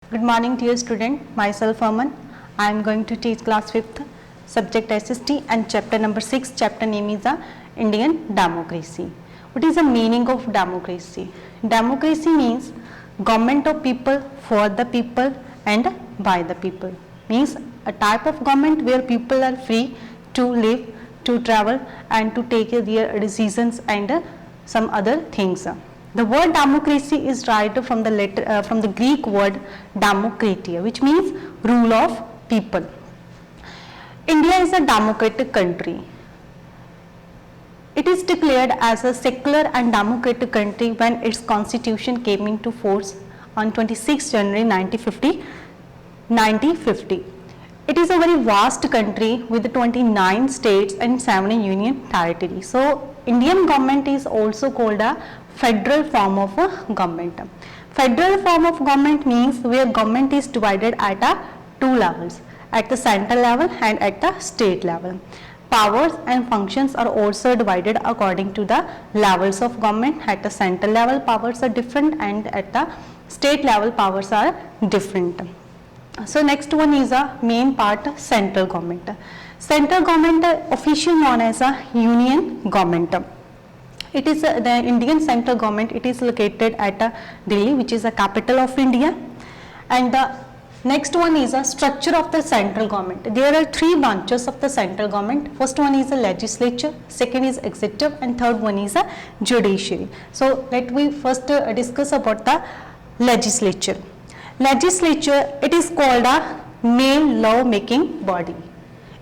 Good morning dear student, myself Aman. I am going to teach class 5th, subject SST and chapter number 6. Chapter name is Indian Democracy. What is the meaning of democracy? Democracy means government of people, for the people and by the people. Means a type of government where people are free to live, to travel and to take their decisions and some other things. The word democracy is derived from the Greek word demokratia, which means rule of people. India is a democratic country. It is declared as a secular and democratic country when its constitution came into force on 26 January 1950. It is a very vast country with 29 states and 7 union territories. So, Indian government is also called a federal form of government. Federal form of government means where government is divided at two levels, at the central level and at the state level. Powers and functions are also divided according to the levels of government. At the central level powers are different and at the state level powers are different. So next one is a main part, central government. Central government officially known as a union government. It is the Indian central government. It is located at Delhi, which is the capital of India. And the next one is a structure of the central government. There are three branches of the central government. First one is the legislature, second is executive, and third one is a judiciary. So let we first discuss about the legislature. Legislature, it is called a main law making body.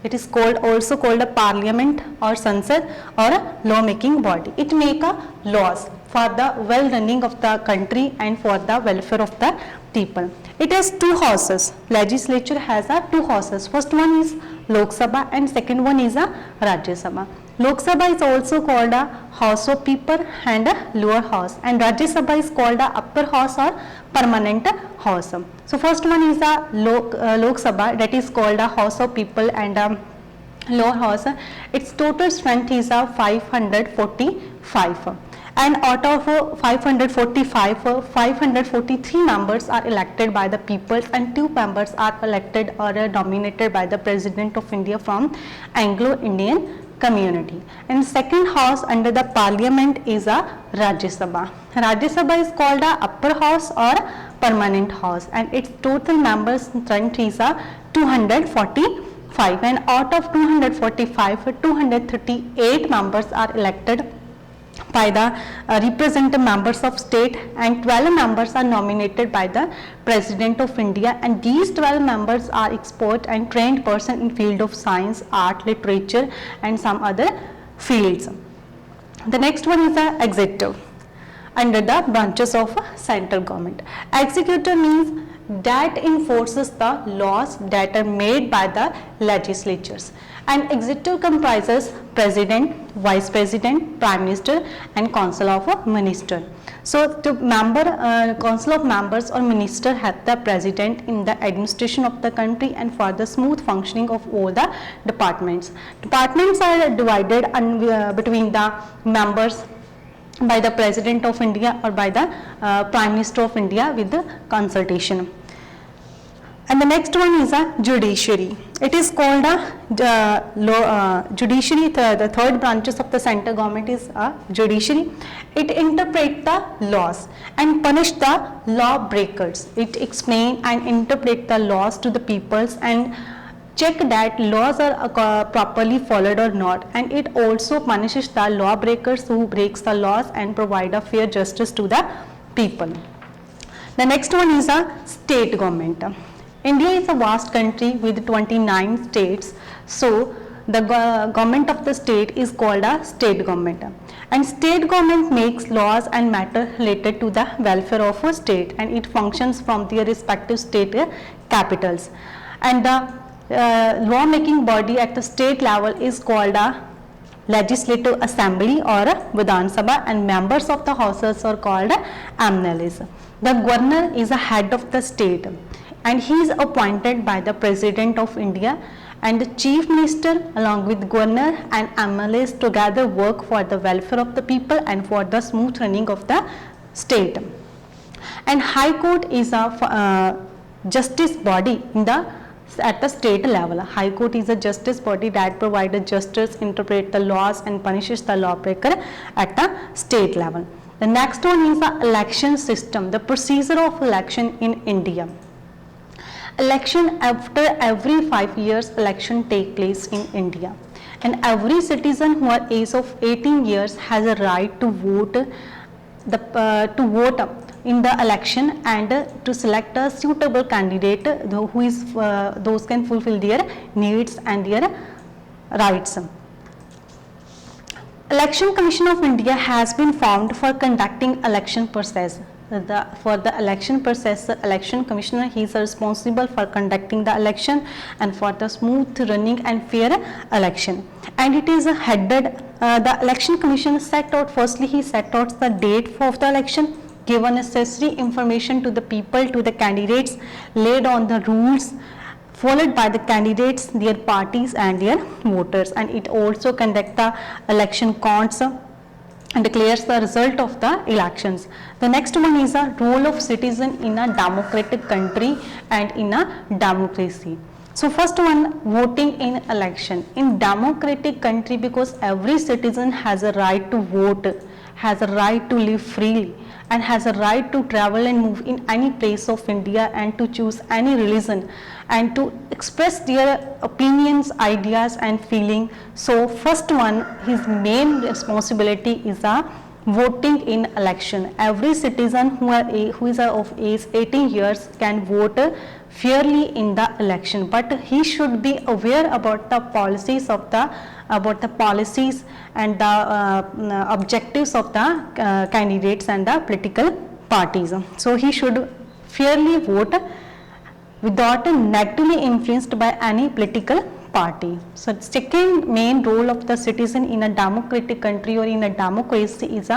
It is also called a parliament or Sansad or a law making body. It make laws for the well running of the country and for the welfare of the people. It has two houses. Legislature has two houses. First one is Lok Sabha and second one is Rajya Sabha. Lok Sabha is also called a house of people and a lower house, and Rajya Sabha is called a upper house or permanent house. So first one is a Lok Sabha, that is called a house of people and lower house. Its total strength is 545. And out of 545, 543 members are elected by the people and 2 members are elected or nominated by the President of India from Anglo-Indian community. And second house under the parliament is a Rajya Sabha. Rajya Sabha is called a upper house or permanent house, and its total members strength is 245, and out of 245, 238 members are elected by the representative members of state and 12 members are nominated by the President of India, and these 12 members are expert and trained person in field of science, art, literature and some other fields. The next one is the executive under the branches of central government. Executive means that enforces the laws that are made by the legislatures, and executive comprises president, vice president, prime minister and council of minister. So the council of members or minister have the president in the administration of the country and for the smooth functioning of all the departments. Departments are divided between the members by the President of India or by the Prime Minister of India with the consultation. And the next one is a judiciary. It is called a judiciary. The third branches of the central government is a judiciary. It interprets the laws and punish the law breakers. It explain and interpret the laws to the peoples and check that laws are properly followed or not, and it also punishes the law breakers who breaks the laws and provide a fair justice to the people. The next one is a state government. India is a vast country with 29 states, so the government of the state is called a state government, and state government makes laws and matters related to the welfare of a state, and it functions from their respective state capitals. And the law making body at the state level is called a legislative assembly or a Vidhan Sabha, and members of the houses are called MLAs. The governor is a head of the state and he is appointed by the President of India, and the Chief Minister along with Governor and MLAs together work for the welfare of the people and for the smooth running of the state. And High Court is a justice body in the at the state level. High Court is a justice body that provides justice, interpret the laws and punishes the lawbreaker at the state level. The next one is the election system, the procedure of election in India. Election, after every 5 years election take place in India, and every citizen who are age of 18 years has a right to vote in the election and to select a suitable candidate who is those can fulfill their needs and their rights. Election Commission of India has been formed for conducting election process. For the election process, the election commissioner, he is responsible for conducting the election and for the smooth running and fair election. And it is headed, the election commission firstly he set out the date of the election, given necessary information to the people, to the candidates, laid on the rules followed by the candidates, their parties and their voters, and it also conduct the election counts and declares the result of the elections. The next one is the role of citizen in a democratic country and in a democracy. So first one, voting in election. In democratic country, because every citizen has a right to vote, has a right to live freely, and has a right to travel and move in any place of India and to choose any religion and to express their opinions, ideas and feeling. So first one, his main responsibility is voting in election. Every citizen who is of age 18 years can vote fairly in the election, but he should be aware about the policies of the and the objectives of the candidates and the political parties. So he should fairly vote without negatively influenced by any political party. So the second main role of the citizen in a democratic country or in a democracy is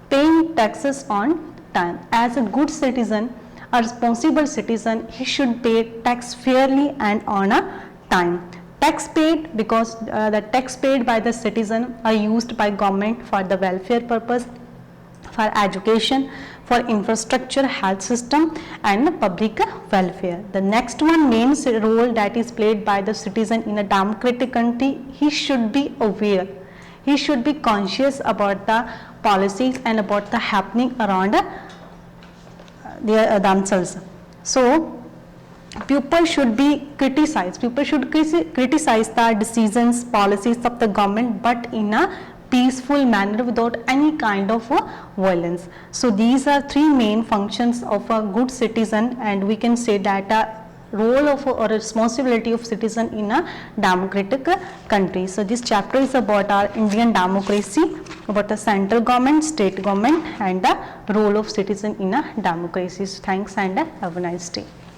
paying taxes on time. As a good citizen, a responsible citizen, he should pay tax fairly and on a time. Tax paid, because the tax paid by the citizen are used by government for the welfare purpose, for education, for infrastructure, health system and public welfare. The next one, main role that is played by the citizen in a democratic country, he should be aware, he should be conscious about the policies and about the happening around themselves. So people should be criticized, people should criticize the decisions, policies of the government, but in a peaceful manner without any kind of violence. So these are three main functions of a good citizen, and we can say that a role of or responsibility of citizen in a democratic country. So this chapter is about our Indian democracy, about the central government, state government and the role of citizen in a democracy. So thanks and have a nice day.